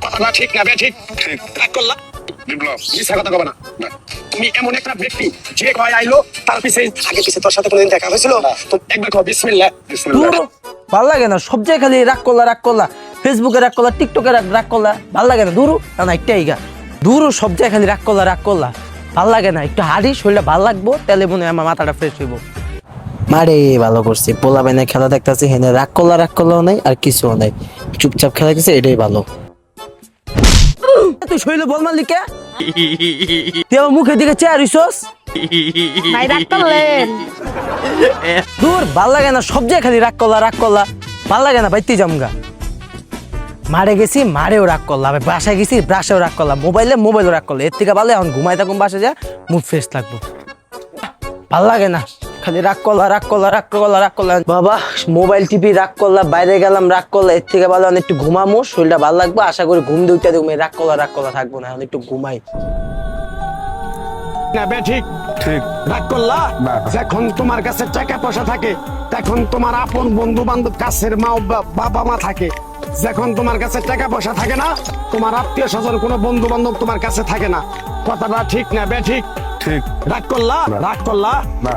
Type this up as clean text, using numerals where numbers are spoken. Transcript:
কথাটা ঠিক না ঠিক ঠিক রাগ করলা বিপ্লব মিছা কথা কবে না তুমি এমন একটা ব্যক্তি যে কয় আইলো তার পিছে আগে পিছে তোর সাথে কোনোদিন দেখা হয়েছিল তো একবার কও বিসমিল্লাহ দূর ভাল লাগে না, সব জায়গায় খালি রাগ করলা, ফেসবুকে রাগ করলা, টিকটকে রাগ করলা, ভাল লাগে না। দূর না একটাই গা, দূর সব জায়গায় খালি রাগ করলা, ভাল লাগে না। একটু হাঁটি, শরীরটা ভাল লাগবো, তাহলে মনে হয় আমার মাথাটা ফ্রেশ হইব। মারে ভালো করছি, পোলা বাইনে খেলা দেখতেছি, হেনে রাগ করলাও নাই আর কিছুও নাই, চুপচাপ খেলা গেছে, এটাই ভালো। তুই শরীরে বল মারলি কে? তুই আমার মুখের দিকে চেয়ার হইছস? ভাই রাগ করলেন? দূর ভাল লাগে না, সব জায়গায় খালি রাগ করলা, ভাল লাগে না। বাইতে জামগা মারে গেছি, মারেও রাগ করলাম, বাসায় গেছি, বাসায়ও রাগ করলাম, মোবাইলও রাগ করলাম। এর থেকে ভালো এখন ঘুমাই থাকুন, বাসা যা মুড ফ্রেশ থাকবো। ভাল লাগে না, খালি রাগ করলা। বাবা মোবাইল টিপি রাগ করলাম, বাইরে গেলাম রাগ করলাম। এর থেকে ভালো একটু ঘুমামো, শরীরটা ভালো লাগবে। আশা করি ঘুম দুইটা ঘুমে রাগ করলা থাকবো না, এখন একটু ঘুমাই। না বে ঠিক ঠিক রাগ করলা যখন তোমার কাছে টাকা পয়সা থাকে, তখন তোমার আপন বন্ধু বান্ধব কাছের মা বাবা মা থাকে। যখন তোমার কাছে টাকা পয়সা থাকে না, তোমার আত্মীয় স্বজন কোনো বন্ধু বান্ধব তোমার কাছে থাকে না। কথাটা ঠিক না বে ঠিক ঠিক রাগ করলা না